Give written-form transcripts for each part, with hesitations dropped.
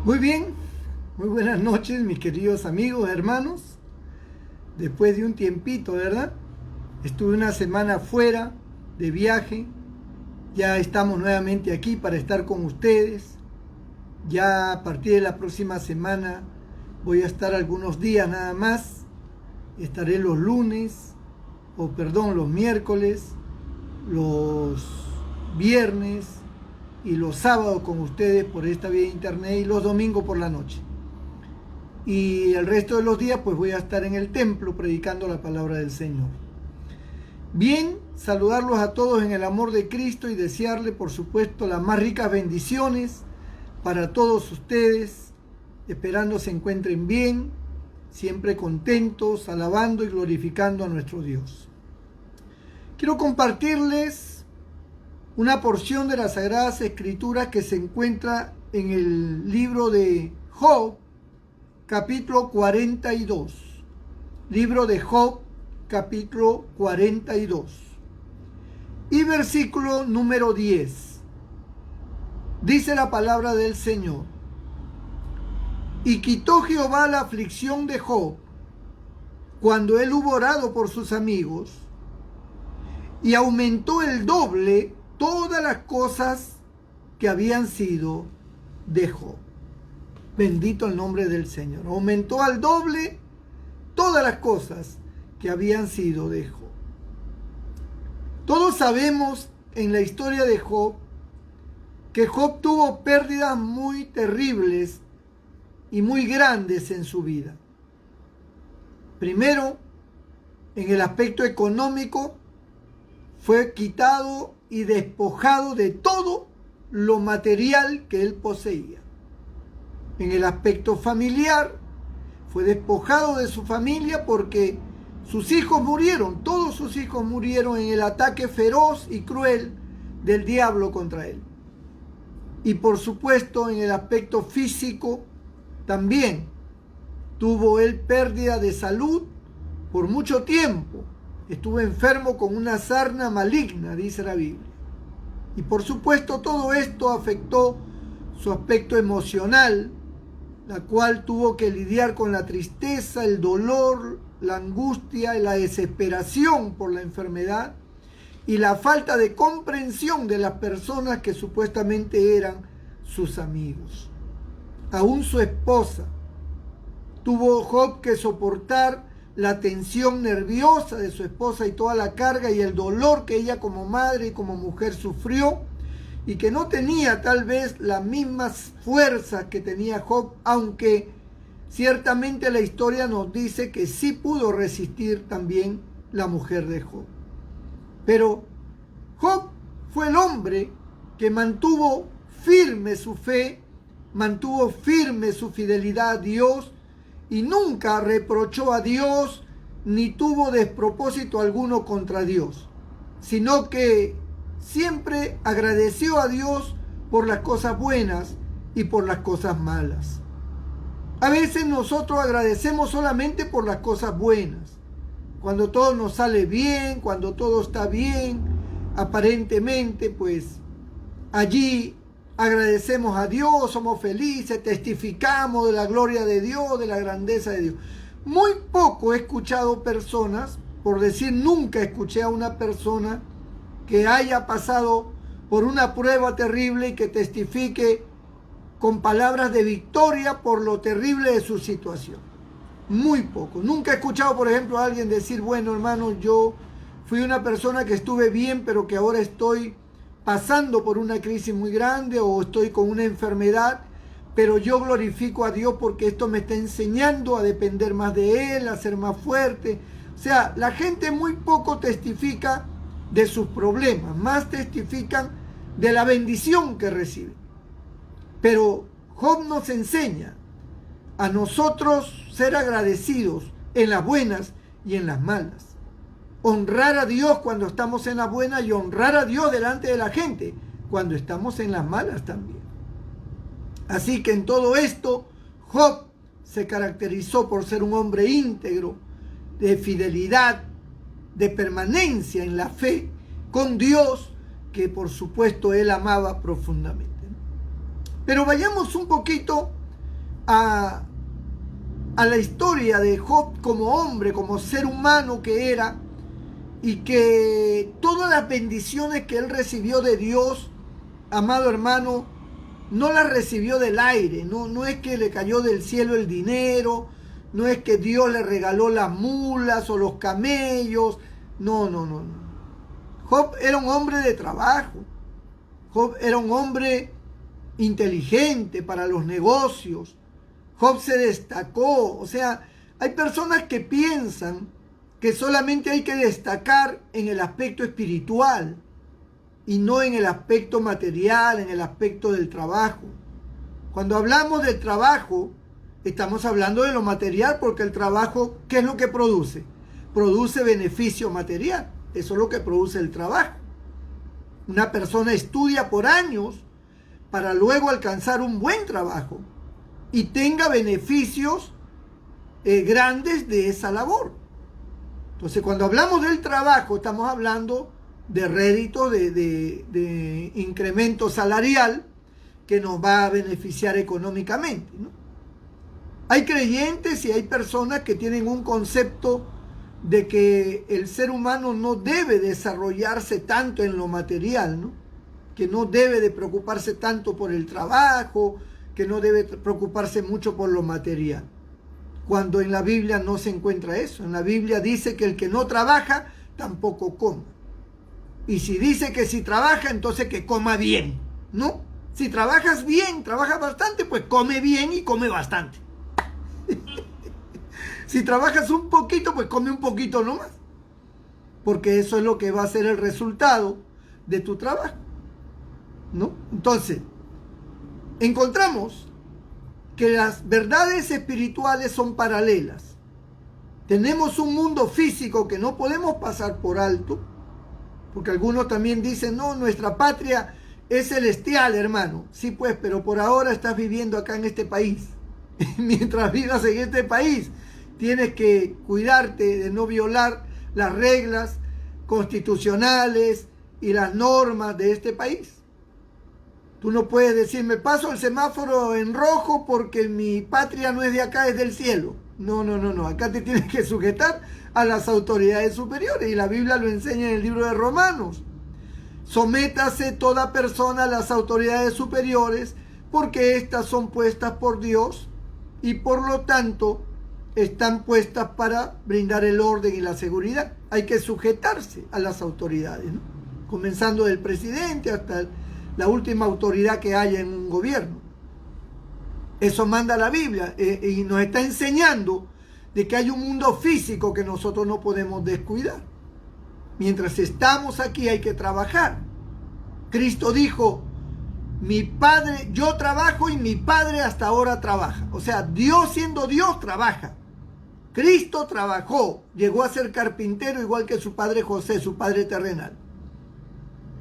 Muy bien, muy buenas noches mis queridos amigos, hermanos. Después de un tiempito, ¿verdad? Estuve una semana fuera de viaje. Ya estamos nuevamente aquí para estar con ustedes. Ya a partir de la próxima semana voy a estar algunos días nada más. Estaré los los miércoles, los viernes y los sábados con ustedes por esta vía de internet y los domingos por la noche. Y el resto de los días pues voy a estar en el templo predicando la palabra del Señor. Bien, saludarlos a todos en el amor de Cristo y desearle por supuesto las más ricas bendiciones para todos ustedes, esperando se encuentren bien, siempre contentos, alabando y glorificando a nuestro Dios. Quiero compartirles una porción de las Sagradas Escrituras que se encuentra en el libro de Job, capítulo 42. Libro de Job, capítulo 42. Y versículo número 10. Dice la palabra del Señor: y quitó Jehová la aflicción de Job cuando él hubo orado por sus amigos, y aumentó el doble todas las cosas que habían sido de Job. Bendito el nombre del Señor. Aumentó al doble todas las cosas que habían sido de Job. Todos sabemos en la historia de Job que Job tuvo pérdidas muy terribles y muy grandes en su vida. Primero, en el aspecto económico, fue quitado y despojado de todo lo material que él poseía. En el aspecto familiar, fue despojado de su familia porque sus hijos murieron, todos sus hijos murieron en el ataque feroz y cruel del diablo contra él. Y por supuesto, en el aspecto físico, también tuvo él pérdida de salud por mucho tiempo. Estuvo enfermo con una sarna maligna, dice la Biblia. Y por supuesto todo esto afectó su aspecto emocional, la cual tuvo que lidiar con la tristeza, el dolor, la angustia y la desesperación por la enfermedad y la falta de comprensión de las personas que supuestamente eran sus amigos. Aún su esposa tuvo Job que soportar la tensión nerviosa de su esposa y toda la carga y el dolor que ella como madre y como mujer sufrió, y que no tenía tal vez las mismas fuerzas que tenía Job, aunque ciertamente la historia nos dice que sí pudo resistir también la mujer de Job. Pero Job fue el hombre que mantuvo firme su fe, mantuvo firme su fidelidad a Dios y nunca reprochó a Dios ni tuvo despropósito alguno contra Dios, sino que siempre agradeció a Dios por las cosas buenas y por las cosas malas. A veces nosotros agradecemos solamente por las cosas buenas, cuando todo nos sale bien, cuando todo está bien, aparentemente, pues allí agradecemos a Dios, somos felices, testificamos de la gloria de Dios, de la grandeza de Dios. Muy poco he escuchado personas, por decir nunca escuché a una persona que haya pasado por una prueba terrible y que testifique con palabras de victoria por lo terrible de su situación. Muy poco. Nunca he escuchado, por ejemplo, a alguien decir: bueno, hermano, yo fui una persona que estuve bien, pero que ahora estoy pasando por una crisis muy grande o estoy con una enfermedad, pero yo glorifico a Dios porque esto me está enseñando a depender más de Él, a ser más fuerte. O sea, la gente muy poco testifica de sus problemas, más testifican de la bendición que reciben. Pero Job nos enseña a nosotros ser agradecidos en las buenas y en las malas. Honrar a Dios cuando estamos en las buenas y honrar a Dios delante de la gente cuando estamos en las malas también. Así que en todo esto, Job se caracterizó por ser un hombre íntegro, de fidelidad, de permanencia en la fe con Dios, que por supuesto él amaba profundamente. Pero vayamos un poquito a la historia de Job como hombre, como ser humano que era, y que todas las bendiciones que él recibió de Dios, amado hermano, no las recibió del aire, no es que le cayó del cielo el dinero, no es que Dios le regaló las mulas o los camellos, no. Job era un hombre de trabajo, Job era un hombre inteligente para los negocios, Job se destacó. O sea, hay personas que piensan que solamente hay que destacar en el aspecto espiritual y no en el aspecto material, en el aspecto del trabajo. Cuando hablamos del trabajo, estamos hablando de lo material, porque el trabajo, ¿qué es lo que produce? Produce beneficio material. Eso es lo que produce el trabajo. Una persona estudia por años para luego alcanzar un buen trabajo y tenga beneficios grandes de esa labor. Entonces, cuando hablamos del trabajo, estamos hablando de rédito, de incremento salarial que nos va a beneficiar económicamente, ¿no? Hay creyentes y hay personas que tienen un concepto de que el ser humano no debe desarrollarse tanto en lo material, ¿no? Que no debe de preocuparse tanto por el trabajo, que no debe preocuparse mucho por lo material. Cuando en la Biblia no se encuentra eso. En la Biblia dice que el que no trabaja tampoco come. Y si dice que si trabaja, entonces que coma bien, ¿no? Si trabajas bien, trabajas bastante, pues come bien y come bastante. Si trabajas un poquito, pues come un poquito nomás. Porque eso es lo que va a ser el resultado de tu trabajo, ¿no? Entonces, encontramos que las verdades espirituales son paralelas. Tenemos un mundo físico que no podemos pasar por alto, porque algunos también dicen, no, nuestra patria es celestial, hermano. Sí, pues, pero por ahora estás viviendo acá en este país. Mientras vivas en este país, tienes que cuidarte de no violar las reglas constitucionales y las normas de este país. Tú no puedes decir, me paso el semáforo en rojo porque mi patria no es de acá, es del cielo. No. Acá te tienes que sujetar a las autoridades superiores. Y la Biblia lo enseña en el libro de Romanos. Sométase toda persona a las autoridades superiores, porque éstas son puestas por Dios y por lo tanto están puestas para brindar el orden y la seguridad. Hay que sujetarse a las autoridades, ¿no? Comenzando del presidente hasta la última autoridad que haya en un gobierno. Eso manda la Biblia y nos está enseñando de que hay un mundo físico que nosotros no podemos descuidar. Mientras estamos aquí hay que trabajar. Cristo dijo, mi Padre, yo trabajo y mi Padre hasta ahora trabaja. O sea, Dios siendo Dios trabaja. Cristo trabajó, llegó a ser carpintero igual que su padre José, su padre terrenal.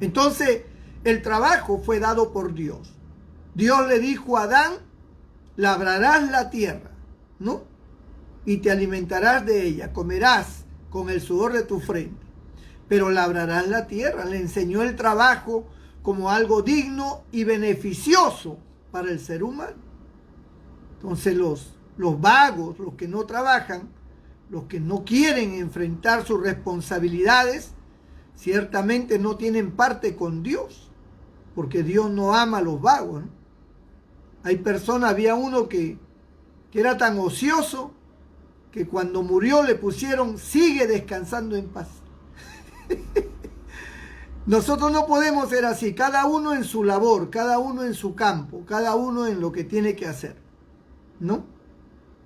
Entonces, el trabajo fue dado por Dios. Dios le dijo a Adán, labrarás la tierra, ¿no? Y te alimentarás de ella, comerás con el sudor de tu frente, pero labrarás la tierra. Le enseñó el trabajo como algo digno y beneficioso para el ser humano. Entonces los vagos, los que no trabajan, los que no quieren enfrentar sus responsabilidades, ciertamente no tienen parte con Dios, porque Dios no ama a los vagos, ¿no? Hay personas, había uno que era tan ocioso que cuando murió le pusieron, sigue descansando en paz. Nosotros no podemos ser así, cada uno en su labor, cada uno en su campo, cada uno en lo que tiene que hacer, ¿no?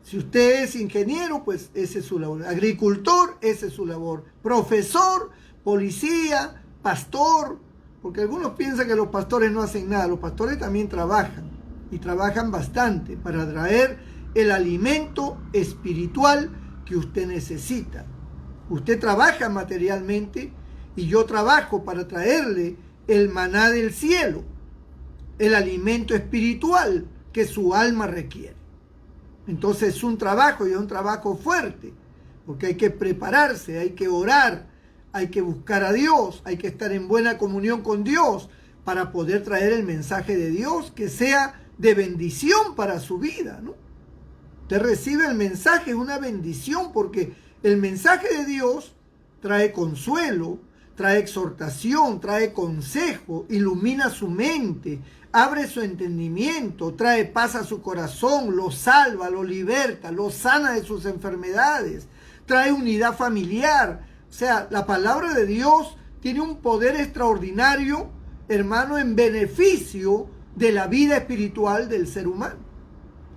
Si usted es ingeniero, pues esa es su labor. Agricultor, esa es su labor. Profesor, policía, pastor, porque algunos piensan que los pastores no hacen nada. Los pastores también trabajan y trabajan bastante para traer el alimento espiritual que usted necesita. Usted trabaja materialmente y yo trabajo para traerle el maná del cielo, el alimento espiritual que su alma requiere. Entonces es un trabajo y es un trabajo fuerte, porque hay que prepararse, hay que orar, hay que buscar a Dios, hay que estar en buena comunión con Dios para poder traer el mensaje de Dios que sea de bendición para su vida, ¿no? Usted recibe el mensaje, es una bendición, porque el mensaje de Dios trae consuelo, trae exhortación, trae consejo, ilumina su mente, abre su entendimiento, trae paz a su corazón, lo salva, lo liberta, lo sana de sus enfermedades, trae unidad familiar. O sea, la palabra de Dios tiene un poder extraordinario, hermano, en beneficio de la vida espiritual del ser humano.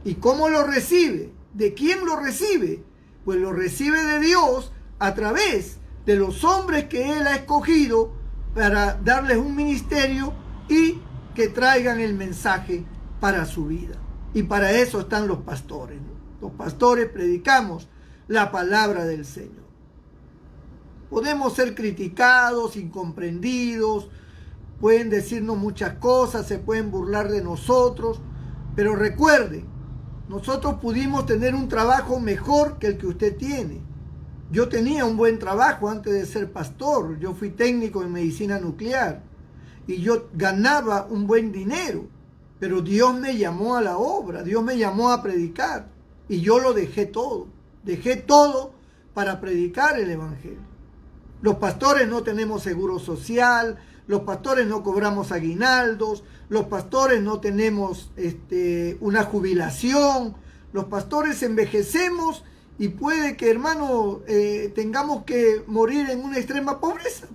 ¿Y cómo lo recibe? ¿De quién lo recibe? Pues lo recibe de Dios a través de los hombres que Él ha escogido para darles un ministerio y que traigan el mensaje para su vida. Y para eso están los pastores, ¿no? Los pastores predicamos la palabra del Señor. Podemos ser criticados, incomprendidos, pueden decirnos muchas cosas, se pueden burlar de nosotros, pero recuerden, nosotros pudimos tener un trabajo mejor que el que usted tiene. Yo tenía un buen trabajo antes de ser pastor. Yo fui técnico en medicina nuclear y yo ganaba un buen dinero, pero Dios me llamó a la obra, Dios me llamó a predicar y yo lo dejé todo. Dejé todo para predicar el evangelio. Los pastores no tenemos seguro social, los pastores no cobramos aguinaldos, los pastores no tenemos una jubilación, los pastores envejecemos y puede que, hermano, tengamos que morir en una extrema pobreza,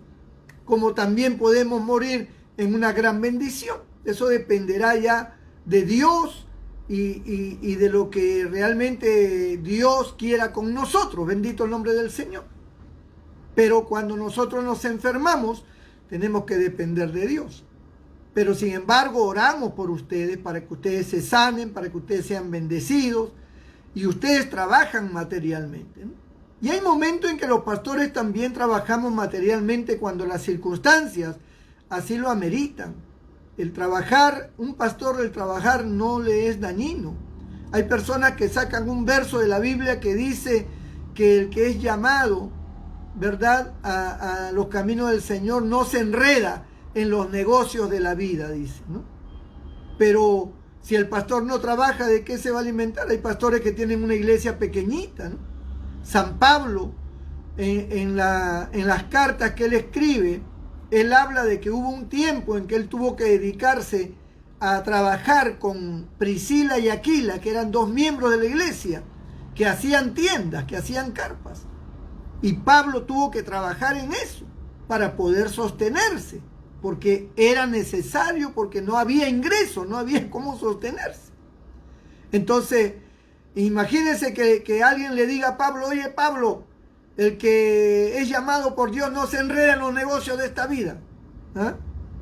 como también podemos morir en una gran bendición. Eso dependerá ya de Dios y de lo que realmente Dios quiera con nosotros. Bendito el nombre del Señor. Pero cuando nosotros nos enfermamos, tenemos que depender de Dios. Pero sin embargo, oramos por ustedes para que ustedes se sanen, para que ustedes sean bendecidos y ustedes trabajan materialmente, ¿no? Y hay momentos en que los pastores también trabajamos materialmente cuando las circunstancias así lo ameritan. El trabajar, un pastor, el trabajar no le es dañino. Hay personas que sacan un verso de la Biblia que dice que el que es llamado, ¿verdad?, a los caminos del Señor no se enreda en los negocios de la vida, dice, ¿no? Pero si el pastor no trabaja, ¿de qué se va a alimentar? Hay pastores que tienen una iglesia pequeñita, ¿no? San Pablo, en las cartas que él escribe, él habla de que hubo un tiempo en que él tuvo que dedicarse a trabajar con Priscila y Aquila, que eran dos miembros de la iglesia, que hacían tiendas, que hacían carpas. Y Pablo tuvo que trabajar en eso para poder sostenerse, porque era necesario, porque no había ingreso, no había cómo sostenerse. Entonces, imagínense que alguien le diga a Pablo: oye, Pablo, el que es llamado por Dios no se enreda en los negocios de esta vida. ¿Ah?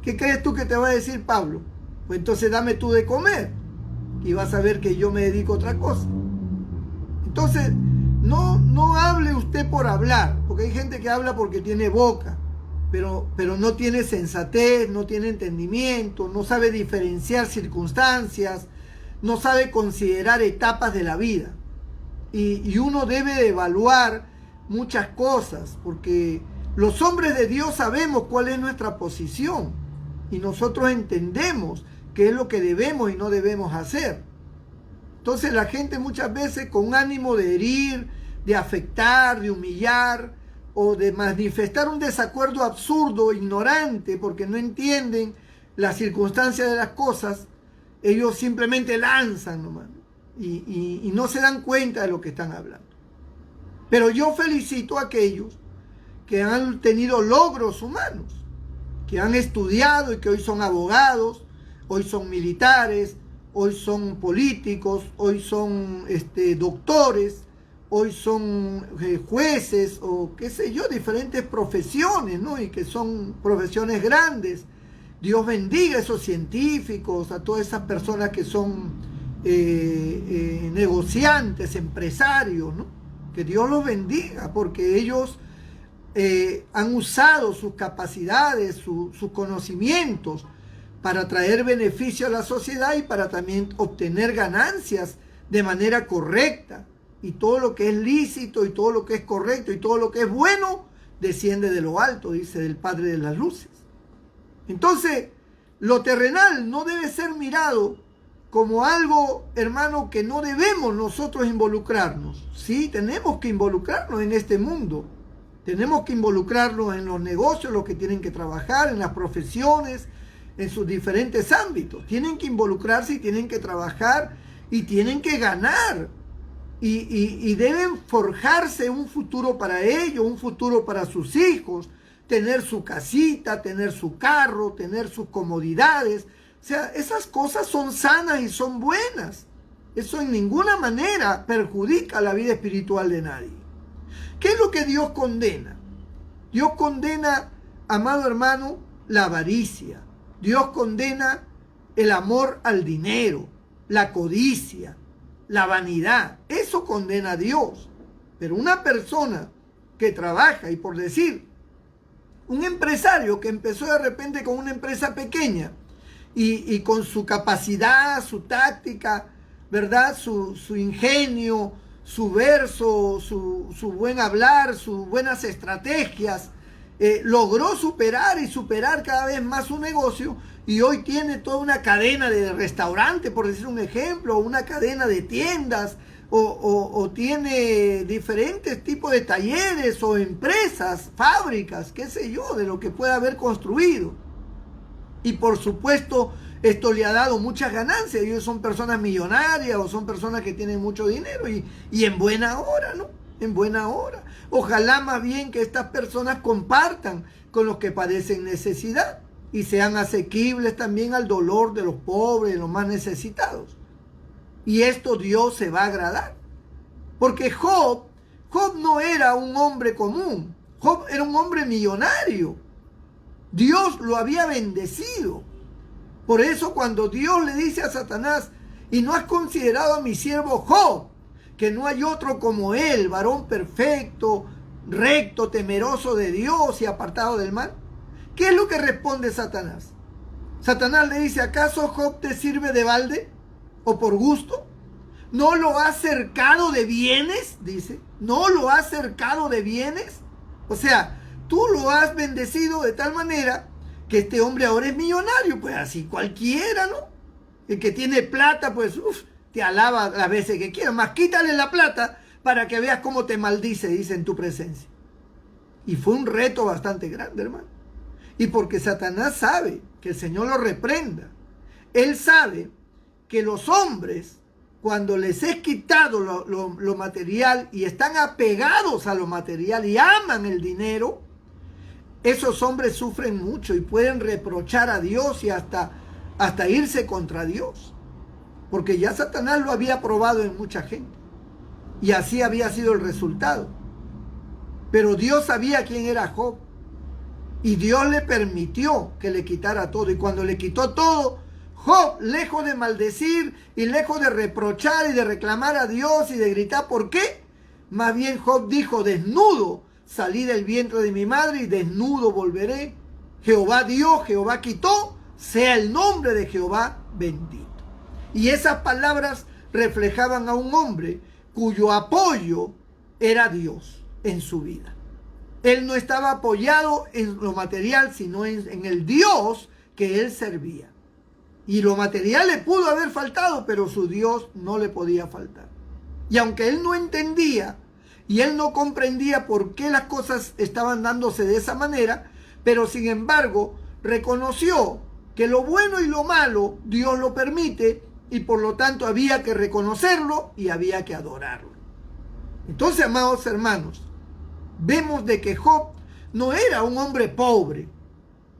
¿Qué crees tú que te va a decir Pablo? Pues entonces dame tú de comer y vas a ver que yo me dedico a otra cosa. Entonces, no hable usted por hablar, porque hay gente que habla porque tiene boca, pero no tiene sensatez, no tiene entendimiento, no sabe diferenciar circunstancias, no sabe considerar etapas de la vida. Y uno debe de evaluar muchas cosas, porque los hombres de Dios sabemos cuál es nuestra posición y nosotros entendemos qué es lo que debemos y no debemos hacer. Entonces la gente muchas veces con ánimo de herir, de afectar, de humillar o de manifestar un desacuerdo absurdo, ignorante, porque no entienden las circunstancias de las cosas, ellos simplemente lanzan nomás y no se dan cuenta de lo que están hablando. Pero yo felicito a aquellos que han tenido logros humanos, que han estudiado y que hoy son abogados, hoy son militares, hoy son políticos, hoy son doctores, hoy son jueces o qué sé yo, diferentes profesiones, ¿no? Y que son profesiones grandes. Dios bendiga a esos científicos, a todas esas personas que son negociantes, empresarios, ¿no? Que Dios los bendiga, porque ellos han usado sus capacidades, sus conocimientos para traer beneficio a la sociedad y para también obtener ganancias de manera correcta. Y todo lo que es lícito y todo lo que es correcto y todo lo que es bueno desciende de lo alto, dice, del Padre de las luces. Entonces, lo terrenal no debe ser mirado como algo, hermano, que no debemos nosotros involucrarnos. Sí, tenemos que involucrarnos en este mundo. Tenemos que involucrarnos en los negocios, los que tienen que trabajar, en las profesiones, en sus diferentes ámbitos. Tienen que involucrarse y tienen que trabajar y tienen que ganar. Y deben forjarse un futuro para ellos, un futuro para sus hijos, tener su casita, tener su carro, tener sus comodidades. O sea, esas cosas son sanas y son buenas. Eso en ninguna manera perjudica la vida espiritual de nadie. ¿Qué es lo que Dios condena? Dios condena, amado hermano, la avaricia. Dios condena el amor al dinero, la codicia, la vanidad. Eso condena a Dios. Pero una persona que trabaja, y por decir, un empresario que empezó de repente con una empresa pequeña y con su capacidad, su táctica, ¿verdad? Su ingenio, su verso, su buen hablar, sus buenas estrategias, logró superar cada vez más su negocio y hoy tiene toda una cadena de restaurantes, por decir un ejemplo, una cadena de tiendas o tiene diferentes tipos de talleres o empresas, fábricas, qué sé yo, de lo que pueda haber construido. Y por supuesto, esto le ha dado muchas ganancias. Ellos son personas millonarias o son personas que tienen mucho dinero y en buena hora, ¿no? En buena hora. Ojalá más bien que estas personas compartan con los que padecen necesidad y sean asequibles también al dolor de los pobres, de los más necesitados. Y esto Dios se va a agradar. Porque Job no era un hombre común. Job era un hombre millonario. Dios lo había bendecido. Por eso cuando Dios le dice a Satanás, y no has considerado a mi siervo Job, que no hay otro como él, varón perfecto, recto, temeroso de Dios y apartado del mal. ¿Qué es lo que responde Satanás? Satanás le dice, ¿acaso Job te sirve de balde o por gusto? ¿No lo has cercado de bienes? Dice, ¿no lo has cercado de bienes? O sea, tú lo has bendecido de tal manera que este hombre ahora es millonario, pues así cualquiera, ¿no? El que tiene plata, pues, te alaba las veces que quiera, más quítale la plata para que veas cómo te maldice, dice, en tu presencia. Y fue un reto bastante grande, hermano. Y porque Satanás sabe que el Señor lo reprenda, él sabe que los hombres, cuando les es quitado lo material y están apegados a lo material y aman el dinero, esos hombres sufren mucho y pueden reprochar a Dios y hasta irse contra Dios. Porque ya Satanás lo había probado en mucha gente. Y así había sido el resultado. Pero Dios sabía quién era Job. Y Dios le permitió que le quitara todo. Y cuando le quitó todo, Job, lejos de maldecir y lejos de reprochar y de reclamar a Dios y de gritar, ¿por qué? Más bien Job dijo, desnudo salí del vientre de mi madre y desnudo volveré. Jehová dio, Jehová quitó, sea el nombre de Jehová bendito. Y esas palabras reflejaban a un hombre cuyo apoyo era Dios en su vida. Él no estaba apoyado en lo material, sino en el Dios que él servía. Y lo material le pudo haber faltado, pero su Dios no le podía faltar. Y aunque él no entendía y él no comprendía por qué las cosas estaban dándose de esa manera, pero sin embargo reconoció que lo bueno y lo malo Dios lo permite y por lo tanto había que reconocerlo y había que adorarlo. Entonces, amados hermanos, vemos de que Job no era un hombre pobre,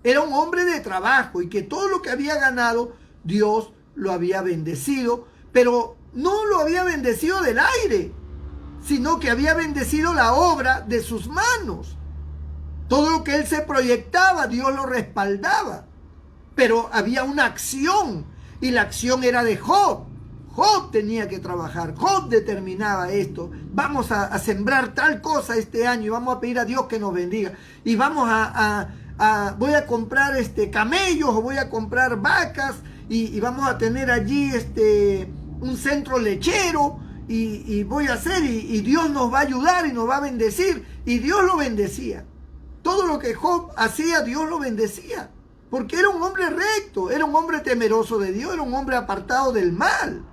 era un hombre de trabajo y que todo lo que había ganado Dios lo había bendecido, pero no lo había bendecido del aire, sino que había bendecido la obra de sus manos. Todo lo que él se proyectaba, Dios lo respaldaba. Pero había una acción, y la acción era de Job. Job tenía que trabajar, Job determinaba esto. Vamos a sembrar tal cosa este año y vamos a pedir a Dios que nos bendiga. Y vamos voy a comprar camellos o voy a comprar vacas y vamos a tener allí un centro lechero. Y voy a hacer y Dios nos va a ayudar y nos va a bendecir. Y Dios lo bendecía. Todo lo que Job hacía, Dios lo bendecía. porque era un hombre recto, era un hombre temeroso de Dios, era un hombre apartado del mal.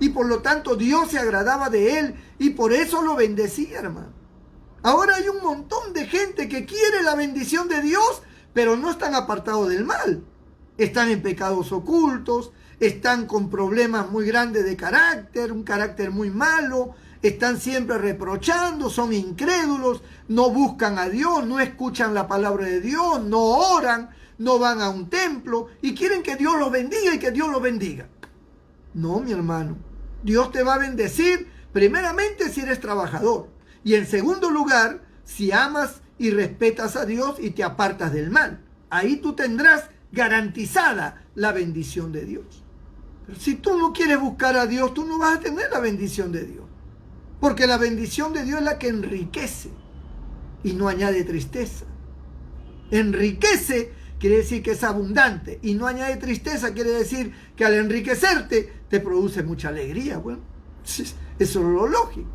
Y por lo tanto Dios se agradaba de él y por eso lo bendecía, hermano. Ahora hay un montón de gente que quiere la bendición de Dios, pero no están apartados del mal. Están en pecados ocultos, están con problemas muy grandes de carácter, un carácter muy malo, están siempre reprochando, son incrédulos, no buscan a Dios, no escuchan la palabra de Dios, no oran, no van a un templo y quieren que Dios los bendiga y que Dios los bendiga. No, mi hermano, Dios te va a bendecir primeramente si eres trabajador y en segundo lugar si amas y respetas a Dios y te apartas del mal. Ahí tú tendrás garantizada la bendición de Dios. Pero si tú no quieres buscar a Dios, tú no vas a tener la bendición de Dios. Porque la bendición de Dios es la que enriquece y no añade tristeza. Enriquece quiere decir que es abundante y no añade tristeza, quiere decir que al enriquecerte te produce mucha alegría. Bueno, eso es lo lógico.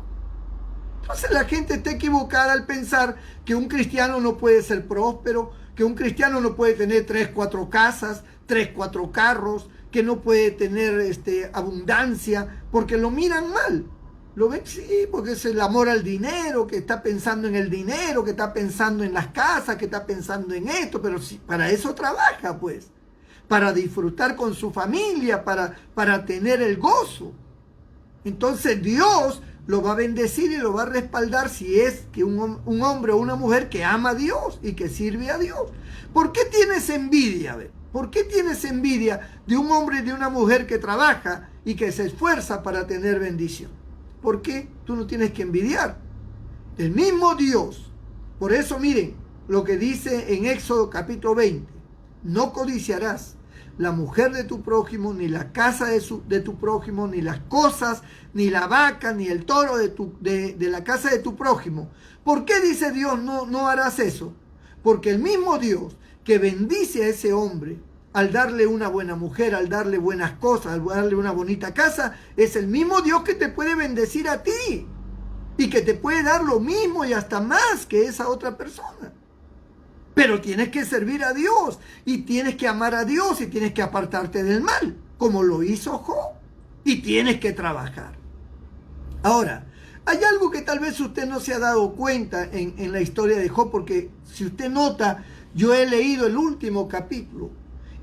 Entonces la gente está equivocada al pensar que un cristiano no puede ser próspero, que un cristiano no puede tener 3, 4 casas, 3, 4 carros, que no puede tener abundancia, porque lo miran mal. Lo ven, sí, porque es el amor al dinero, que está pensando en el dinero, que está pensando en las casas, que está pensando en esto, pero sí, para eso trabaja, pues, para disfrutar con su familia, para tener el gozo. Entonces Dios lo va a bendecir y lo va a respaldar si es que un hombre o una mujer que ama a Dios y que sirve a Dios. ¿Por qué tienes envidia? A ver, ¿por qué tienes envidia de un hombre y de una mujer que trabaja y que se esfuerza para tener bendición? ¿Por qué tú no tienes que envidiar? El mismo Dios. Por eso miren lo que dice en Éxodo capítulo 20. No codiciarás la mujer de tu prójimo, ni la casa de tu prójimo, ni las cosas, ni la vaca, ni el toro de la casa de tu prójimo. ¿Por qué dice Dios no harás eso? Porque el mismo Dios que bendice a ese hombre al darle una buena mujer, al darle buenas cosas, al darle una bonita casa, es el mismo Dios que te puede bendecir a ti y que te puede dar lo mismo y hasta más que esa otra persona. Pero tienes que servir a Dios y tienes que amar a Dios y tienes que apartarte del mal, como lo hizo Job, y tienes que trabajar. Ahora, hay algo que tal vez usted no se ha dado cuenta en la historia de Job, porque si usted nota, yo he leído el último capítulo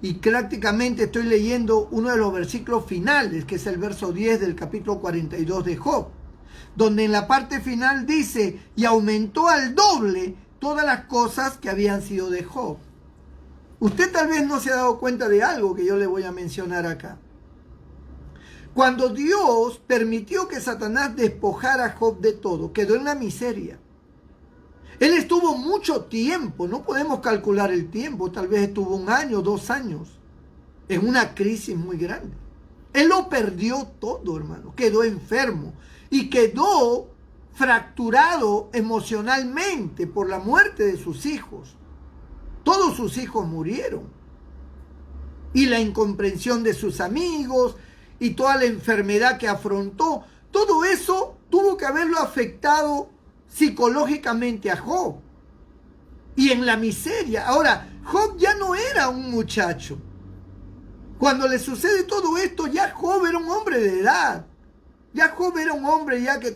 y prácticamente estoy leyendo uno de los versículos finales, que es el verso 10 del capítulo 42 de Job, donde en la parte final dice, y aumentó al doble todas las cosas que habían sido de Job. Usted tal vez no se ha dado cuenta de algo que yo le voy a mencionar acá. Cuando Dios permitió que Satanás despojara a Job de todo, quedó en la miseria. Él estuvo mucho tiempo, no podemos calcular el tiempo, tal vez estuvo 1 año, 2 años, en una crisis muy grande. Él lo perdió todo, hermano, quedó enfermo y quedó fracturado emocionalmente por la muerte de sus hijos. Todos sus hijos murieron. Y la incomprensión de sus amigos y toda la enfermedad que afrontó, todo eso tuvo que haberlo afectado psicológicamente a Job. Y en la miseria. Ahora, Job ya no era un muchacho. Cuando le sucede todo esto, ya Job era un hombre de edad. Ya Job era un hombre ya que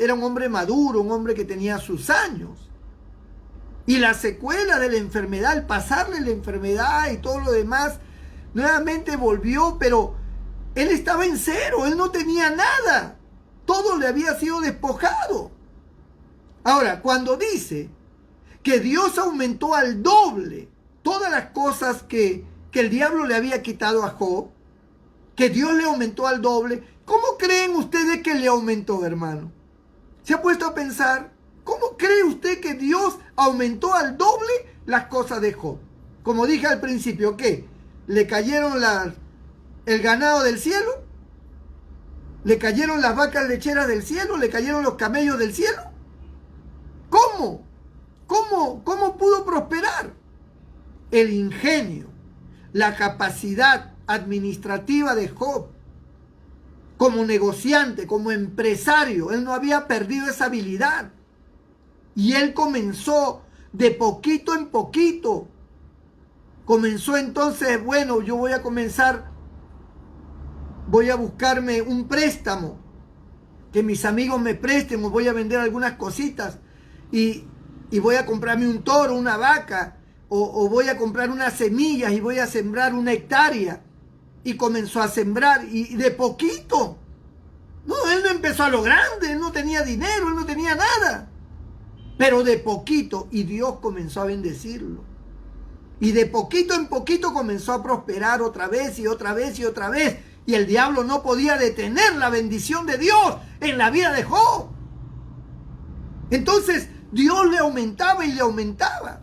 era un hombre maduro, un hombre que tenía sus años. Y la secuela de la enfermedad, al pasarle la enfermedad y todo lo demás, nuevamente volvió, pero él estaba en cero, él no tenía nada. Todo le había sido despojado. Ahora, cuando dice que Dios aumentó al doble todas las cosas que el diablo le había quitado a Job, que Dios le aumentó al doble, ¿cómo creen ustedes que le aumentó, hermano? ¿Se ha puesto a pensar? ¿Cómo cree usted que Dios aumentó al doble las cosas de Job? Como dije al principio, ¿qué? ¿Le cayeron el ganado del cielo? ¿Le cayeron las vacas lecheras del cielo? ¿Le cayeron los camellos del cielo? ¿Cómo? ¿Cómo pudo prosperar? El ingenio, la capacidad administrativa de Job, como negociante, como empresario, él no había perdido esa habilidad. Y él comenzó de poquito en poquito, Comenzó entonces, bueno, yo voy a comenzar, voy a buscarme un préstamo, que mis amigos me presten, o voy a vender algunas cositas y voy a comprarme un toro, una vaca, o voy a comprar unas semillas y voy a sembrar 1 hectárea. Y comenzó a sembrar y de poquito. No, él no empezó a lo grande, él no tenía dinero, él no tenía nada. Pero de poquito, y Dios comenzó a bendecirlo. Y de poquito en poquito comenzó a prosperar otra vez y otra vez y otra vez. Y el diablo no podía detener la bendición de Dios en la vida de Job. Entonces Dios le aumentaba y le aumentaba.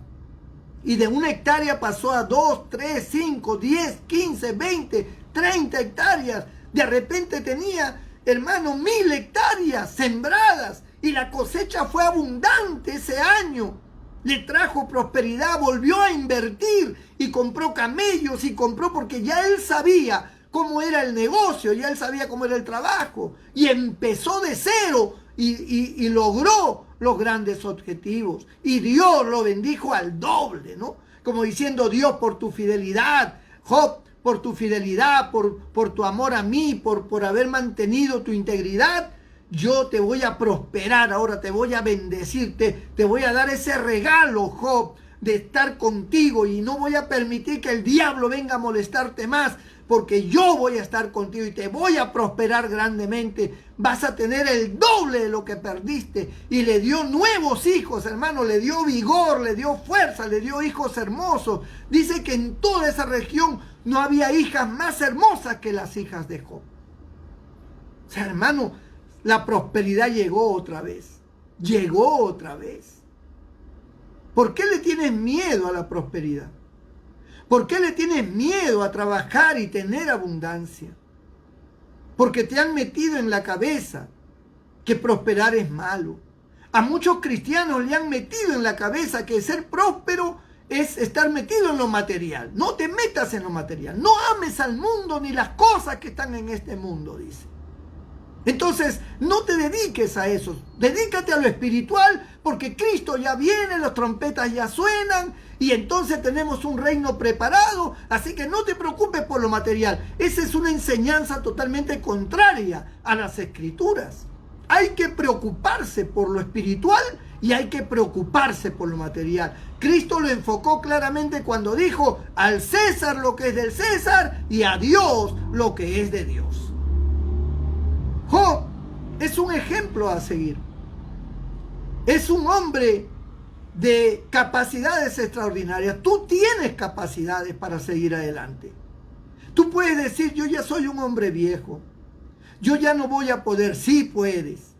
Y de 1 hectárea pasó a 2, 3, 5, 10, 15, 20, 30 hectáreas. De repente tenía, hermano, 1000 hectáreas sembradas. Y la cosecha fue abundante ese año. Le trajo prosperidad, volvió a invertir y compró camellos y compró, porque ya él sabía cómo era el negocio, ya él sabía cómo era el trabajo. Y empezó de cero y logró los grandes objetivos. Y Dios lo bendijo al doble, ¿no? Como diciendo: Dios, por tu fidelidad, Job, por tu fidelidad, por tu amor a mí, por haber mantenido tu integridad, yo te voy a prosperar, ahora te voy a bendecir, te voy a dar ese regalo, Job, de estar contigo, y no voy a permitir que el diablo venga a molestarte más, porque yo voy a estar contigo y te voy a prosperar grandemente. Vas a tener el doble de lo que perdiste. Y le dio nuevos hijos, hermano, le dio vigor, le dio fuerza, le dio hijos hermosos. Dice que en toda esa región no había hijas más hermosas que las hijas de Job. O sea, hermano, la prosperidad llegó otra vez. Llegó otra vez. ¿Por qué le tienes miedo a la prosperidad? ¿Por qué le tienes miedo a trabajar y tener abundancia? Porque te han metido en la cabeza que prosperar es malo. A muchos cristianos le han metido en la cabeza que ser próspero es estar metido en lo material. No te metas en lo material. No ames al mundo ni las cosas que están en este mundo, dice. Entonces, no te dediques a eso. Dedícate a lo espiritual, porque Cristo ya viene, las trompetas ya suenan, y entonces tenemos un reino preparado. Así que no te preocupes por lo material. Esa es una enseñanza totalmente contraria a las Escrituras. Hay que preocuparse por lo espiritual y hay que preocuparse por lo material. Cristo lo enfocó claramente cuando dijo: al César lo que es del César y a Dios lo que es de Dios. Job es un ejemplo a seguir. Es un hombre de capacidades extraordinarias. Tú tienes capacidades para seguir adelante. Tú puedes decir: yo ya soy un hombre viejo, yo ya no voy a poder. Sí puedes.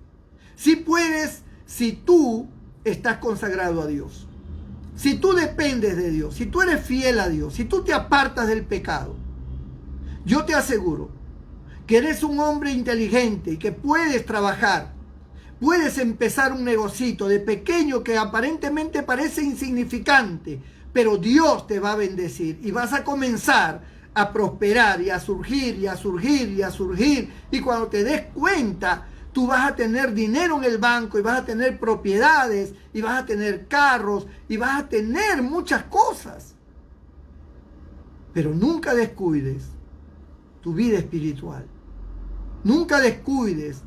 Sí puedes si tú estás consagrado a Dios. Si tú dependes de Dios, si tú eres fiel a Dios, si tú te apartas del pecado. Yo te aseguro que eres un hombre inteligente y que puedes trabajar. Puedes empezar un negocito de pequeño que aparentemente parece insignificante, pero Dios te va a bendecir y vas a comenzar a prosperar y a surgir y a surgir y a surgir. Y cuando te des cuenta, tú vas a tener dinero en el banco y vas a tener propiedades y vas a tener carros y vas a tener muchas cosas. Pero nunca descuides tu vida espiritual. Nunca descuides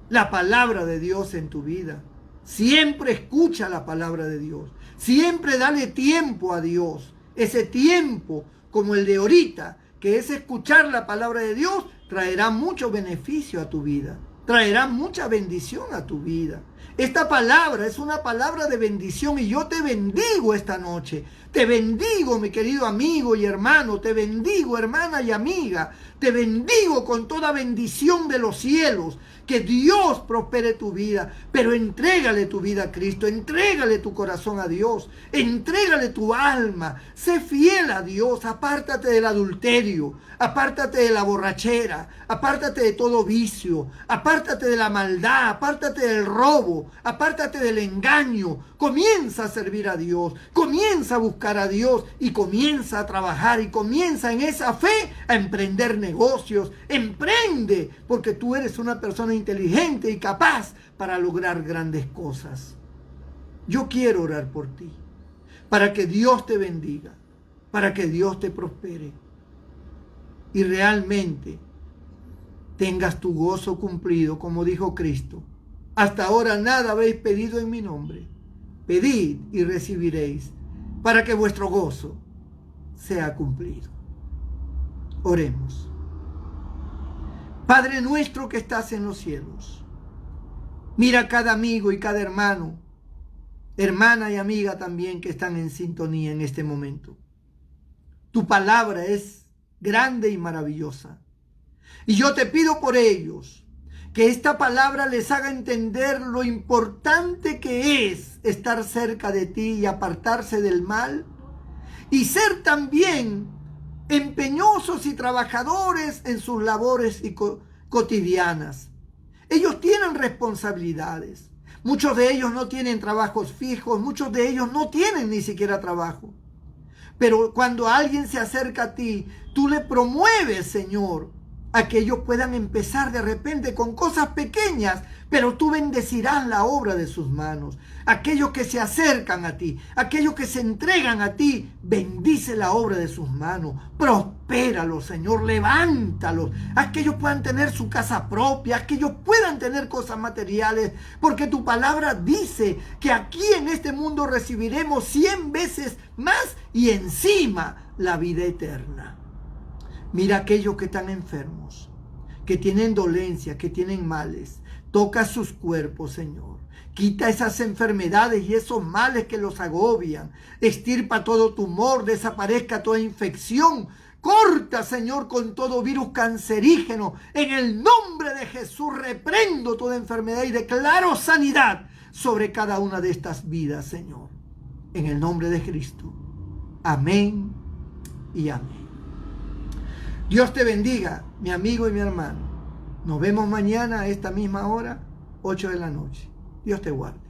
la palabra de Dios en tu vida. Siempre escucha la palabra de Dios. Siempre dale tiempo a Dios. Ese tiempo, como el de ahorita, que es escuchar la palabra de Dios, traerá mucho beneficio a tu vida. Traerá mucha bendición a tu vida. Esta palabra es una palabra de bendición y yo te bendigo esta noche. Te bendigo, mi querido amigo y hermano. Te bendigo, hermana y amiga. Te bendigo con toda bendición de los cielos. Que Dios prospere tu vida. Pero entrégale tu vida a Cristo. Entrégale tu corazón a Dios. Entrégale tu alma. Sé fiel a Dios. Apártate del adulterio. Apártate de la borrachera. Apártate de todo vicio. Apártate de la maldad. Apártate del robo. Apártate del engaño. Comienza a servir a Dios. Comienza a buscar a Dios. Y comienza a trabajar. Y comienza en esa fe a emprender negocios. Emprende. Porque tú eres una persona inteligente y capaz para lograr grandes cosas. Yo quiero orar por ti. Para que Dios te bendiga. para que Dios te prospere y realmente tengas tu gozo cumplido, como dijo Cristo. Hasta ahora nada habéis pedido en mi nombre. Pedid y recibiréis, para que vuestro gozo sea cumplido. Oremos. Padre nuestro que estás en los cielos, mira a cada amigo y cada hermano, hermana y amiga también que están en sintonía en este momento. Tu palabra es grande y maravillosa. Y yo te pido por ellos que esta palabra les haga entender lo importante que es estar cerca de ti y apartarse del mal y ser también empeñosos y trabajadores en sus labores cotidianas. Ellos tienen responsabilidades. Muchos de ellos no tienen trabajos fijos, muchos de ellos no tienen ni siquiera trabajo. Pero cuando alguien se acerca a ti, tú le promueves, Señor, a que ellos puedan empezar de repente con cosas pequeñas, pero tú bendecirás la obra de sus manos. Aquellos que se acercan a ti, aquellos que se entregan a ti, bendice la obra de sus manos. Prospéralos, Señor, levántalos. Haz que ellos puedan tener su casa propia, haz que ellos puedan tener cosas materiales, porque tu palabra dice que aquí en este mundo recibiremos 100 veces más y encima la vida eterna. Mira aquellos que están enfermos, que tienen dolencias, que tienen males. Toca sus cuerpos, Señor. Quita esas enfermedades y esos males que los agobian. Extirpa todo tumor, desaparezca toda infección. Corta, Señor, con todo virus cancerígeno. En el nombre de Jesús reprendo toda enfermedad y declaro sanidad sobre cada una de estas vidas, Señor. En el nombre de Cristo. Amén y amén. Dios te bendiga, mi amigo y mi hermano. Nos vemos mañana a esta misma hora, 8 de la noche. Dios te guarde.